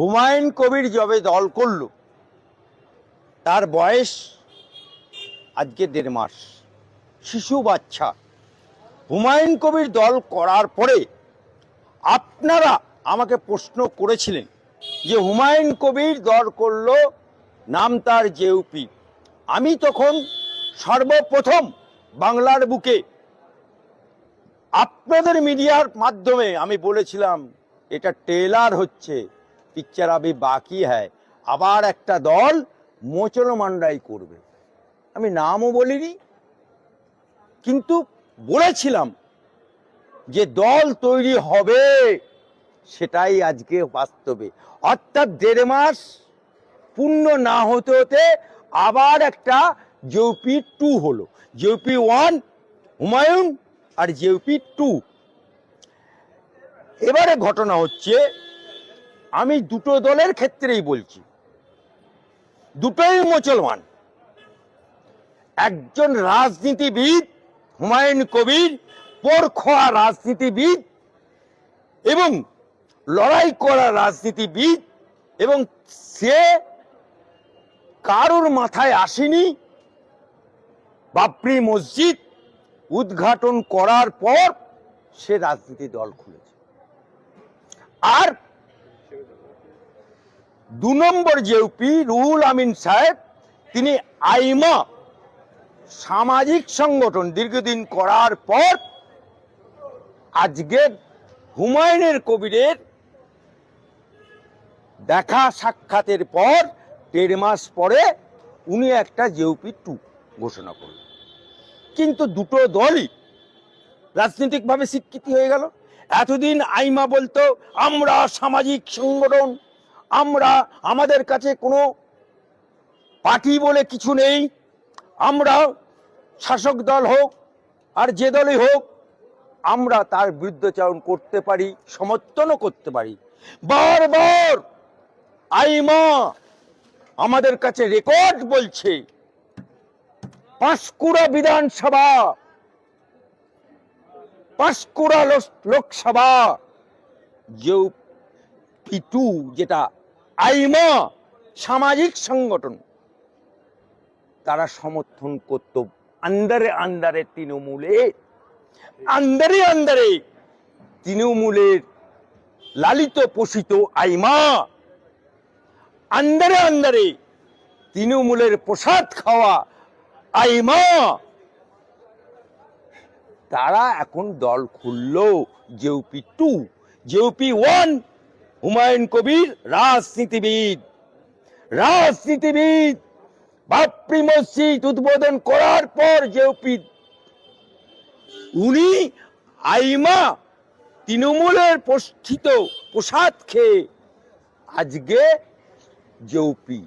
হুমায়ুন কবির যবে দল করল তার বয়স আজকে 1.5 মাস, শিশু বাচ্চা। হুমায়ুন কবির দল করার পরে আপনারা আমাকে প্রশ্ন করেছিলেন যে হুমায়ুন কবির দল করলো, নাম তার জেউপি। আমি তখন সর্বপ্রথম বাংলার বুকে আপনাদের মিডিয়ার মাধ্যমে আমি বলেছিলাম এটা ট্রেলার হচ্ছে, পিকচার আবি বাকি হ্যায়, আবার একটা দল মোচনমান্ডাই করবে। আমি নামও বলিনি, কিন্তু বলেছিলাম যে দল তৈরি হবে, সেটাই আজকে বাস্তবে। অর্থাৎ 1.5 মাস পূর্ণ না হতে হতে আবার একটা জেউপি 2 হলো। জেউপি 1 হুমায়ুন আর জেউপি 2। এবারে ঘটনা হচ্ছে, আমি দুটো দলের ক্ষেত্রেই বলছি, দুটোই মুসলমান। একজন রাজনীতিবিদ হুমায়ুন কবির, পরখোয়া রাজনীতিবিদ এবং লড়াই করা রাজনীতিবিদ, এবং সে কারোর মাথায় আসেনি বাবরি মসজিদ উদ্ঘাটন করার পর সে রাজনীতি দল খুলেছে। আর 2 নম্বর জেউপি রুহুল আমিন সাহেব, তিনি আইমা সামাজিক সংগঠন দীর্ঘদিন করার পর আজকে হুমায়ুনের কবিরের দেখা সাক্ষাতের পর 1.5 মাস পরে উনি একটা জেউপি 2 ঘোষণা করলেন। কিন্তু দুটো দলই রাজনৈতিকভাবে স্বীকৃতি হয়ে গেল। এতদিন আইমা বলতো আমরা সামাজিক সংগঠন, আমাদের কাছে কোনো পার্টি বলে কিছু নেই, আমরা শাসক দল হোক আর যে দলই হোক আমরা তার বিরুদ্ধাচরণ করতে পারি, সমর্থনও করতে পারি। বারবার আইমা আমাদের কাছে রেকর্ড বলছে, পাঁশকুড়া বিধানসভা, পাঁশকুড়া লোকসভা জেউপি 2, যেটা আইমা সামাজিক সংগঠন, তারা সমর্থন করত আন্ডারে তৃণমূলের লালিত পোষিত আইমা, আন্ডারে তৃণমূলের প্রসাদ খাওয়া আইমা, তারা এখন দল খুলল জেউপি 2। জেউপি 1 হুমায়ুন কবির রাজনীতিবিদ বাবরি মসজিদ উদ্বোধন করার পর জেউপি, উনি আইমা তৃণমূলের পোষিত প্রসাদ খেয়ে আজকে জেউপি